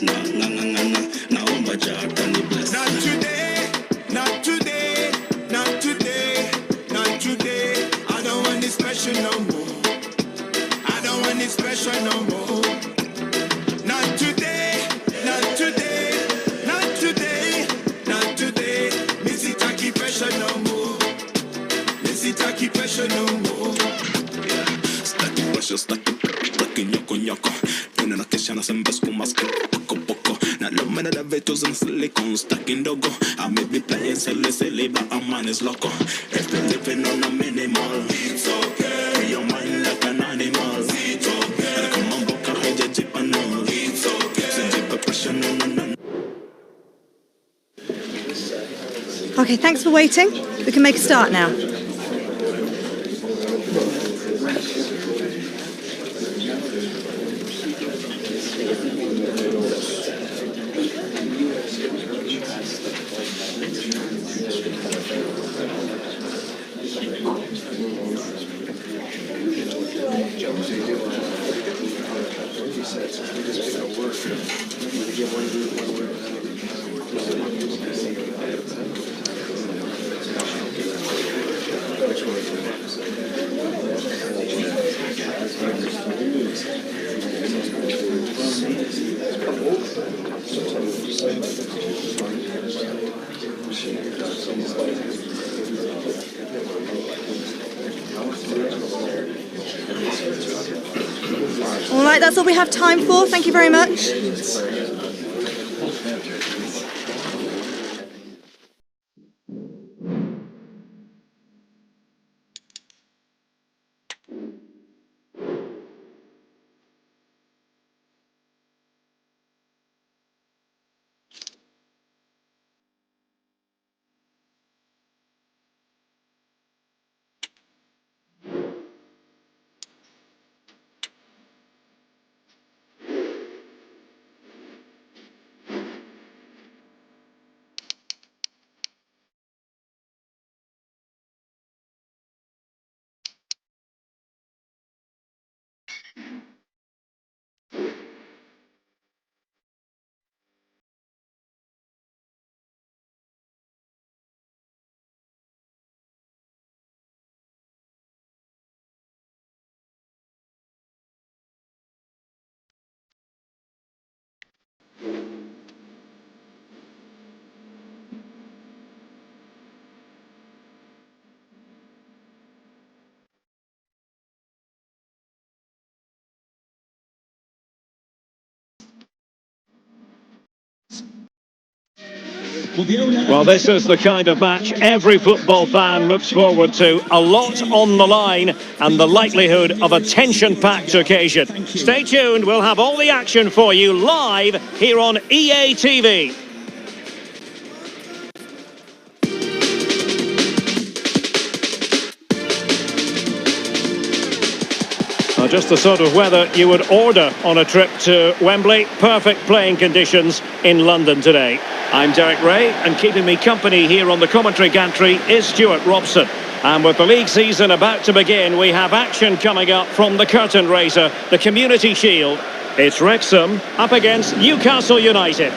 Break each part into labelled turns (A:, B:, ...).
A: Naomba Jatani bless. Not today, not today, not today, not today. I don't want this special no more. I don't want this special no more. Not today, not today, not today, not today. Missy Taki pressure no more. Missy Taki pressure no more. Staki nyoko nyoko. Tuna na kesha na sembes kumaske poko poko. Na loma na davetos and silicon staki ndogo. I may be playing silly but a man is loco. If you're living on a minimal, it's okay. Free your mind like an animal. It's okay. And come on boka heja jipa no. It's okay. Send pressure no.
B: Okay, thanks for waiting. We can make a start now. All right, that's all we have time for. Thank you very much.
C: Well, this is the kind of match every football fan looks forward to. A lot on the line and the likelihood of a tension-packed occasion. Stay tuned, we'll have all the action for you live here on EA TV. Just the sort of weather you would order on a trip to Wembley. Perfect playing conditions in London today. I'm Derek Ray, and keeping me company here on the commentary gantry is Stuart Robson. And with the league season about to begin, we have action coming up from the curtain raiser, the Community Shield. It's Wrexham up against Newcastle United.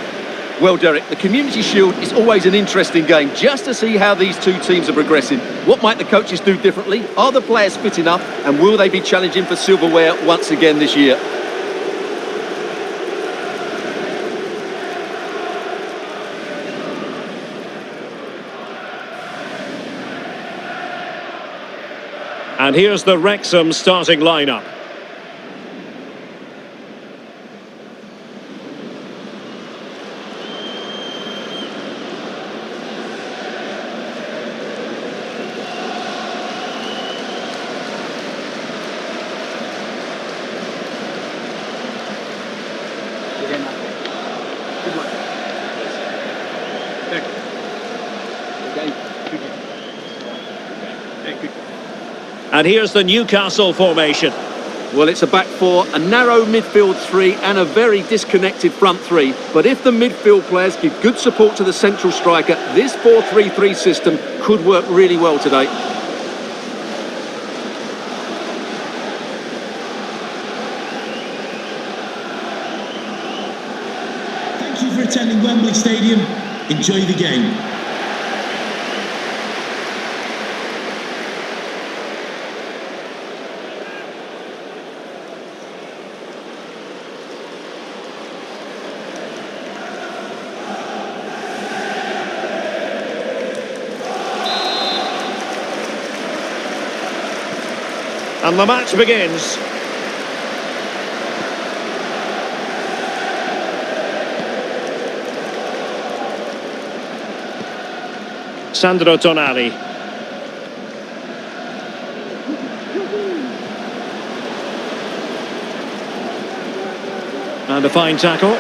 D: Well, Derek, the Community Shield is always an interesting game, just to see how these two teams are progressing. What might the coaches do differently? Are the players fit enough? And will they be challenging for silverware once again this year?
C: And here's the Wrexham starting lineup. And here's the Newcastle formation.
D: Well, it's a back four, a narrow midfield three and a very disconnected front three. But if the midfield players give good support to the central striker, this 4-3-3 system could work really well today.
E: for attending Wembley Stadium. Enjoy the game.
C: And the match begins. Sandro Tonali. And a fine tackle.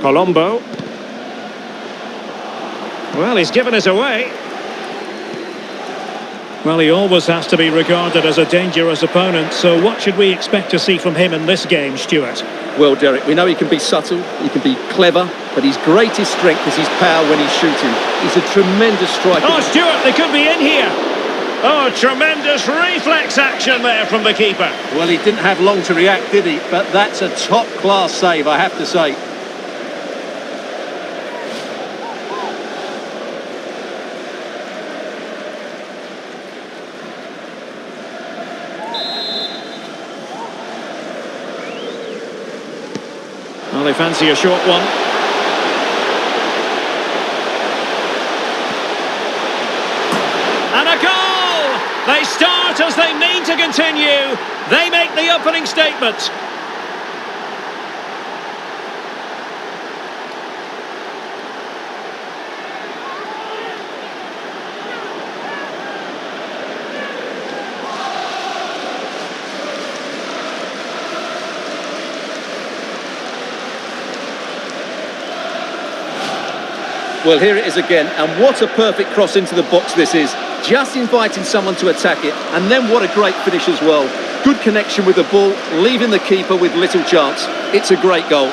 C: Colombo. Well, he's given us away. Well, he always has to be regarded as a dangerous opponent, so what should we expect to see from him in this game, Stuart?
D: Well, Derek, we know he can be subtle, he can be clever, but his greatest strength is his power when he's shooting. He's a tremendous striker.
C: Oh, Stuart, they could be in here. Oh, tremendous reflex action there from the keeper.
D: Well, he didn't have long to react, did he? But that's a top-class save, I have to say.
C: Well, they fancy a short one. And a goal! They start as they mean to continue. They make the opening statement.
D: Well, here it is again, and what a perfect cross into the box this is. Just inviting someone to attack it, and then what a great finish as well. Good connection with the ball, leaving the keeper with little chance. It's a great goal.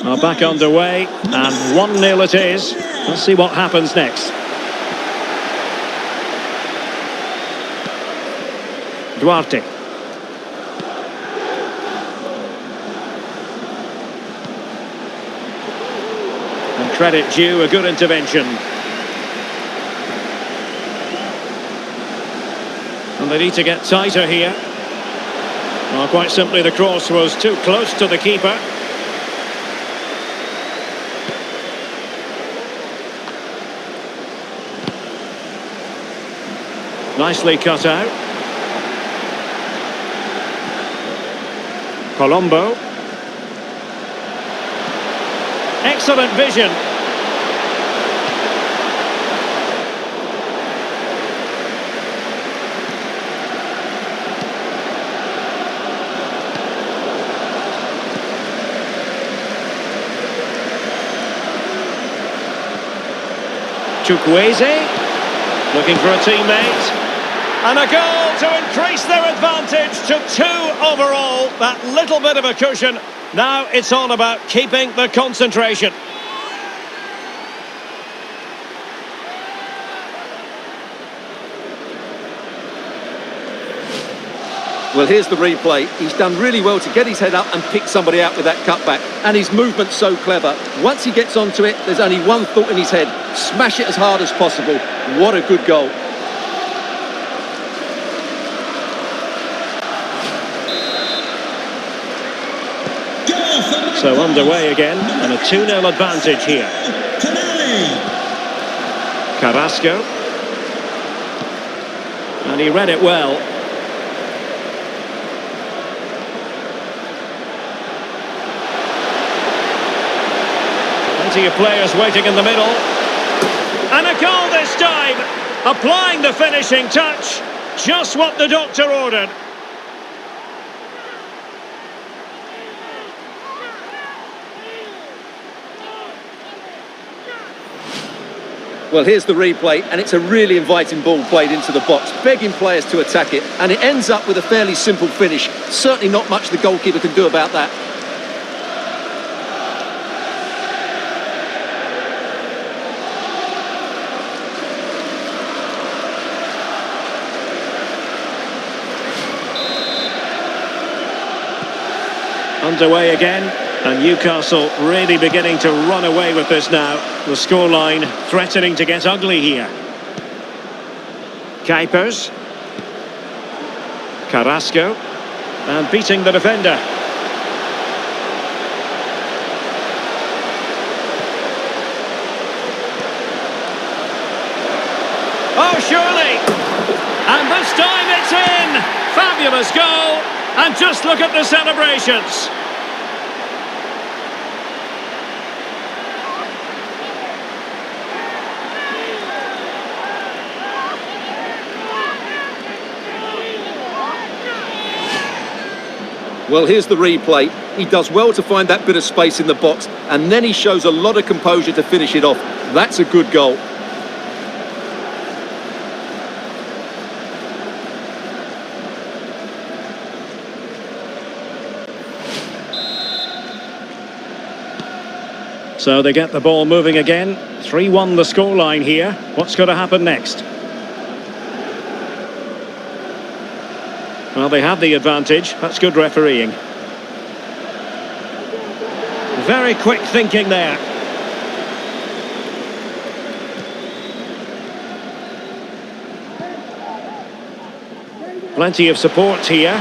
C: Are back underway, and 1-0 it is. Let's see what happens next. Duarte. And credit due, a good intervention. And they need to get tighter here. Well, quite simply, the cross was too close to the keeper. Nicely cut out. Colombo. Excellent vision. Chukwueze. Looking for a teammate. And a goal to increase their advantage to 2 overall. That little bit of a cushion. Now it's all about keeping the concentration.
D: Well, here's the replay. He's done really well to get his head up and pick somebody out with that cutback. And his movement's so clever. Once he gets onto it, there's only one thought in his head. Smash it as hard as possible. What a good goal.
C: So underway again, and a 2-0 advantage here. Carrasco. And he read it well. Plenty of players waiting in the middle. And a goal this time! Applying the finishing touch. Just what the doctor ordered.
D: Well, here's the replay, and it's a really inviting ball played into the box, begging players to attack it, and it ends up with a fairly simple finish. Certainly not much the goalkeeper can do about that.
C: Underway again, and Newcastle really beginning to run away with this now. The scoreline threatening to get ugly here. Kuipers. Carrasco. And beating the defender. Oh, surely! And this time it's in! Fabulous goal! And just look at the celebrations!
D: Well, here's the replay. He does well to find that bit of space in the box, and then he shows a lot of composure to finish it off. That's a good goal.
C: So they get the ball moving again. 3-1 the scoreline here. What's going to happen next? Well, they have the advantage. That's good refereeing. Very quick thinking there. Plenty of support here.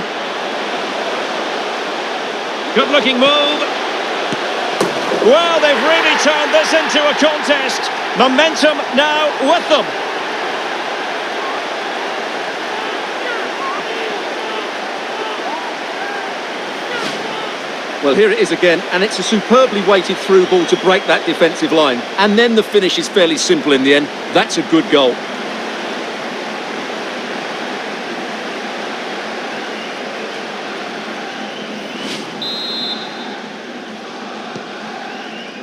C: Good looking move. Well, they've really turned this into a contest. Momentum now with them.
D: Well, here it is again, and it's a superbly weighted through ball to break that defensive line. And then the finish is fairly simple in the end. That's a good goal.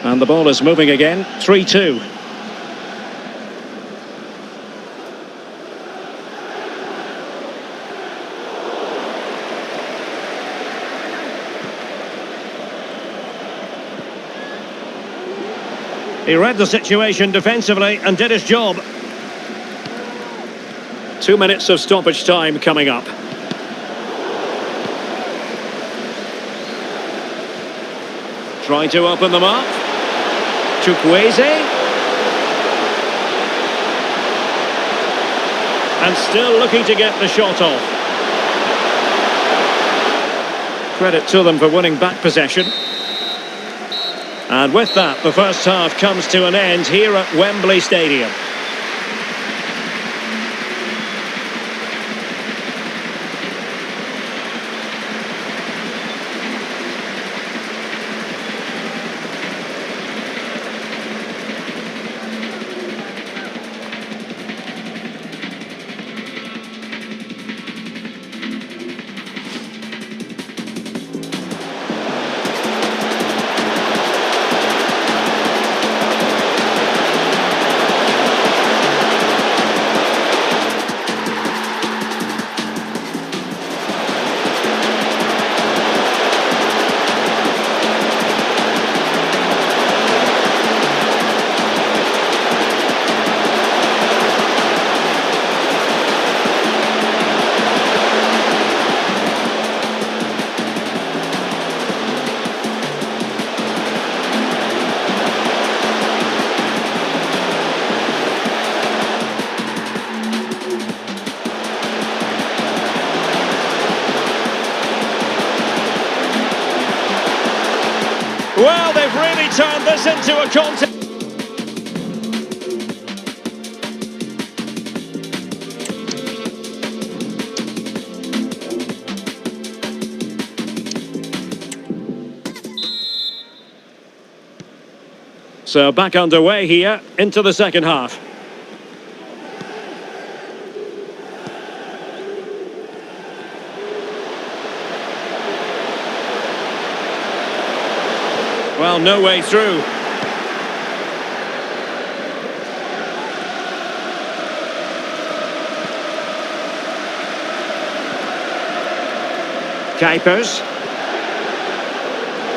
C: And the ball is moving again. 3-2. He read the situation defensively and did his job. 2 minutes of stoppage time coming up. Trying to open them up. Chukwueze. And still looking to get the shot off. Credit to them for winning back possession. And with that, the first half comes to an end here at Wembley Stadium. Well, they've really turned this into a contest. So back underway here into the second half. Well, no way through. Kuipers.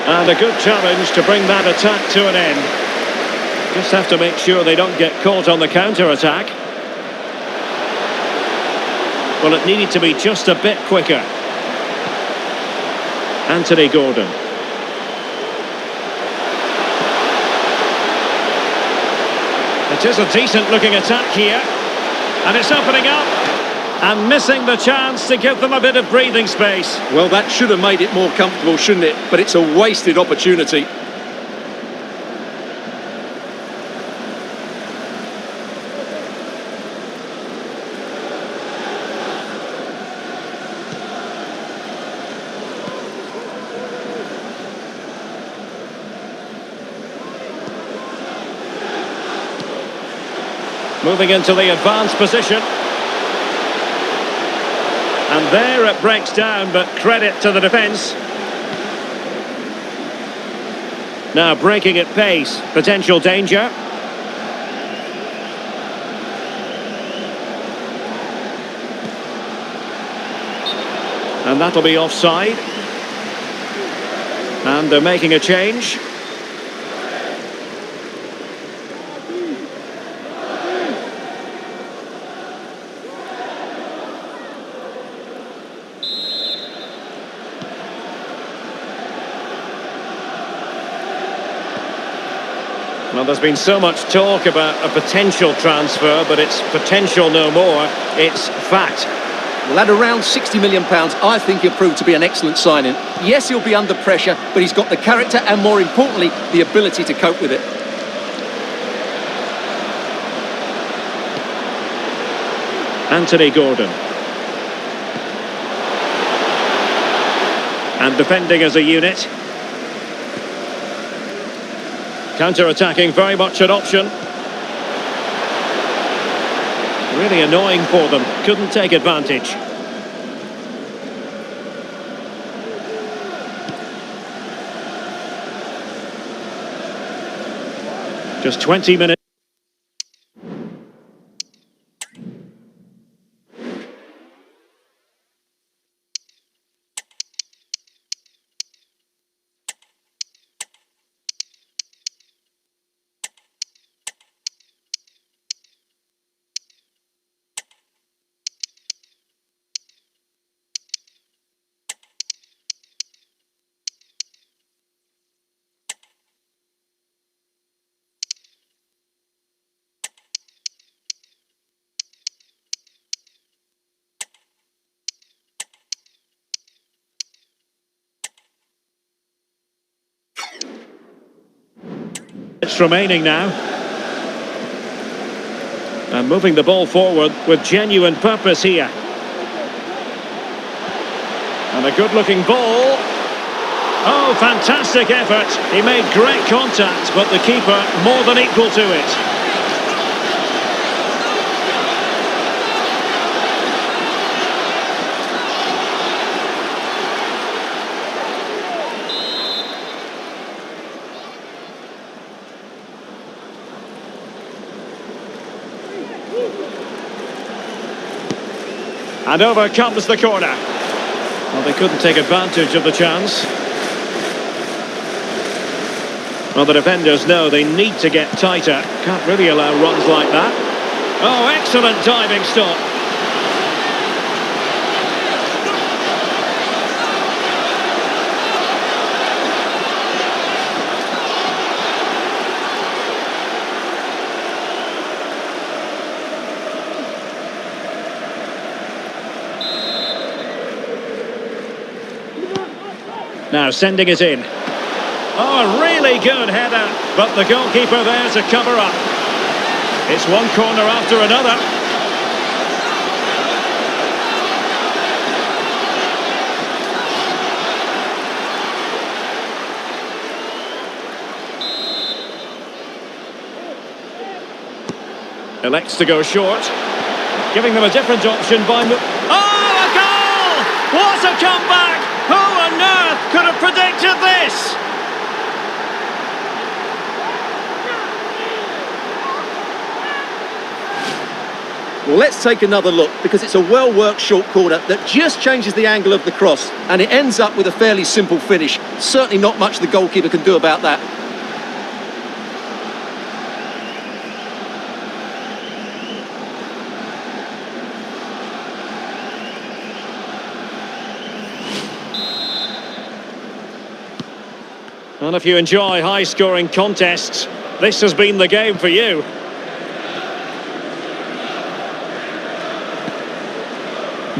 C: And a good challenge to bring that attack to an end. Just have to make sure they don't get caught on the counter-attack. Well, it needed to be just a bit quicker. Anthony Gordon. It is a decent-looking attack here. And it's opening up. And missing the chance to give them a bit of breathing space.
D: Well, that should have made it more comfortable, shouldn't it? But it's a wasted opportunity.
C: Moving into the advanced position. And there it breaks down, but credit to the defence. Now breaking at pace, potential danger. And that'll be offside. And they're making a change. Well, there's been so much talk about a potential transfer, but it's potential no more. It's fact.
D: Well, at around £60 million, I think he'll prove to be an excellent signing. Yes, he'll be under pressure, but he's got the character and, more importantly, the ability to cope with it.
C: Anthony Gordon. And defending as a unit. Counter-attacking, very much an option. Really annoying for them. Couldn't take advantage. Just 20 minutes. It's remaining now. And moving the ball forward with genuine purpose here. And a good-looking ball. Oh, fantastic effort. He made great contact, but the keeper more than equal to it. And over comes the corner. Well, they couldn't take advantage of the chance. Well, the defenders know they need to get tighter. Can't really allow runs like that. Oh, excellent diving stop. Now sending it in. Oh, a really good header, but the goalkeeper there to cover up. It's one corner after another. Elects to go short, giving them a different option by... Oh, a goal! What a comeback! Who on earth could have predicted this?
D: Well, let's take another look, because it's a well-worked short corner that just changes the angle of the cross, and it ends up with a fairly simple finish. Certainly not much the goalkeeper can do about that.
C: And if you enjoy high-scoring contests, this has been the game for you.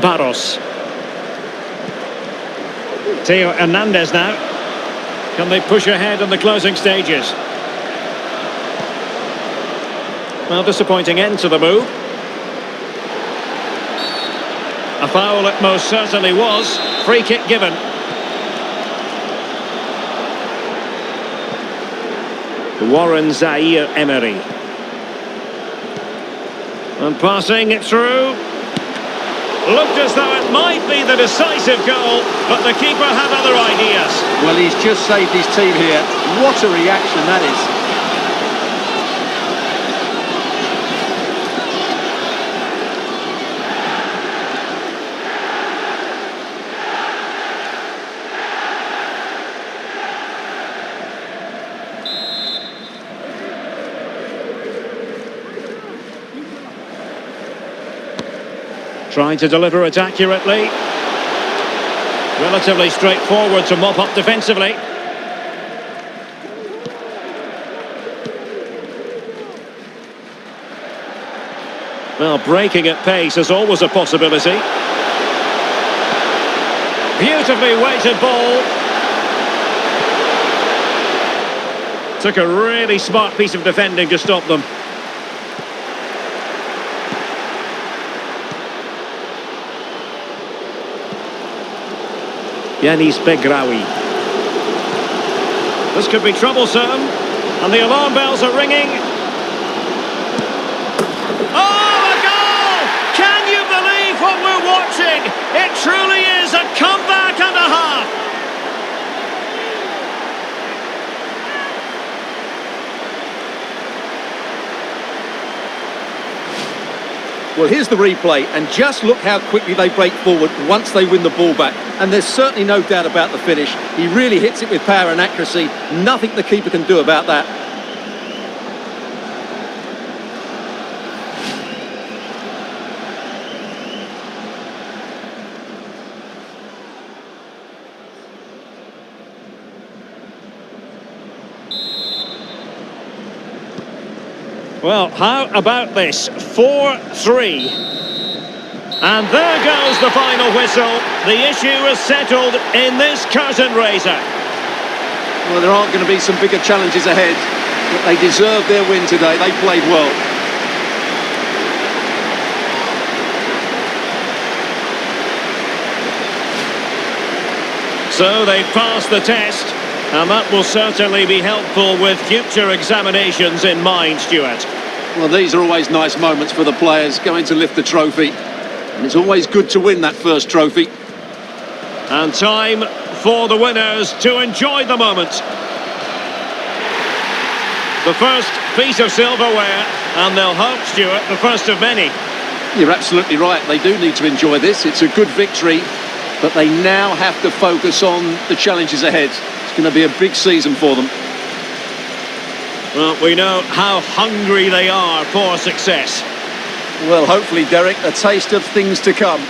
C: Barros. Theo Hernandez now. Can they push ahead in the closing stages? Well, disappointing end to the move. A foul it most certainly was. Free kick given. Warren Zaïre-Emery. And passing it through. Looked as though it might be the decisive goal, but the keeper had other ideas.
D: Well, he's just saved his team here. What a reaction that is.
C: Trying to deliver it accurately. Relatively straightforward to mop up defensively. Well, breaking at pace is always a possibility. Beautifully weighted ball. Took a really smart piece of defending to stop them. Yanis Begraoui. This could be troublesome, and the alarm bells are ringing. Oh, a goal! Can you believe what we're watching? It truly is a comeback and a half.
D: Well, here's the replay, and just look how quickly they break forward once they win the ball back. And there's certainly no doubt about the finish. He really hits it with power and accuracy. Nothing the keeper can do about that.
C: Well, how about this? 4-3. And there goes the final whistle. The issue is settled in this curtain raiser.
D: Well, there aren't going to be some bigger challenges ahead, but they deserve their win today. They played well.
C: So they've passed the test, and that will certainly be helpful with future examinations in mind, Stuart.
D: Well, these are always nice moments for the players going to lift the trophy. And it's always good to win that first trophy.
C: And time for the winners to enjoy the moment. The first piece of silverware, and they'll hope, Stuart, the first of many.
D: You're absolutely right. They do need to enjoy this. It's a good victory, but they now have to focus on the challenges ahead. It's going to be a big season for them.
C: Well, we know how hungry they are for success.
D: Well, hopefully, Derek, a taste of things to come.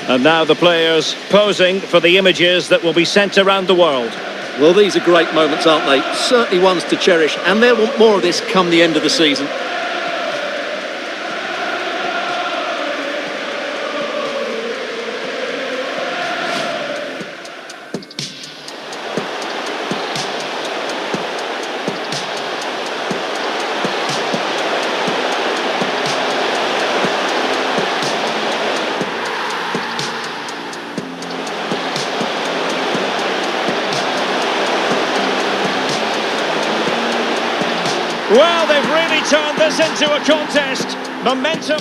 C: And now the players posing for the images that will be sent around the world.
D: Well, these are great moments, aren't they? Certainly ones to cherish, and they'll want more of this come the end of the season.
C: Well, they've really turned this into a contest. Momentum.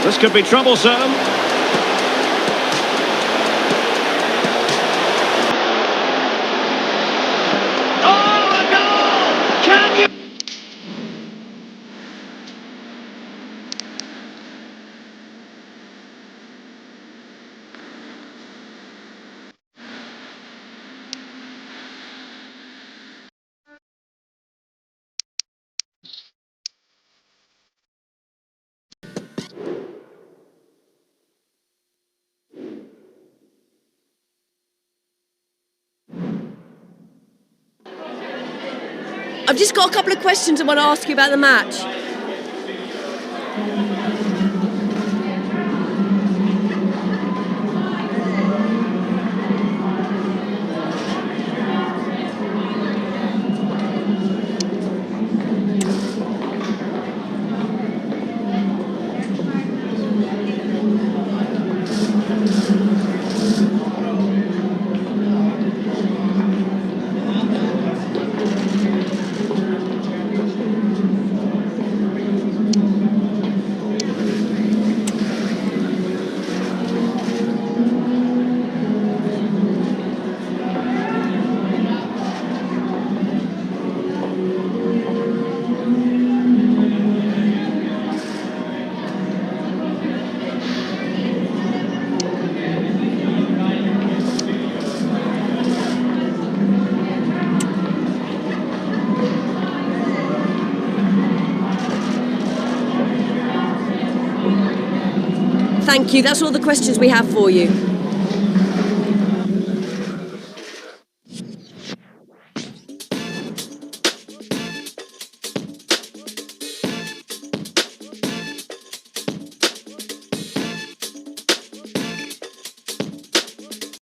C: This could be troublesome.
F: I've just got a couple of questions I want to ask you about the match. Thank you, that's all the questions we have for you.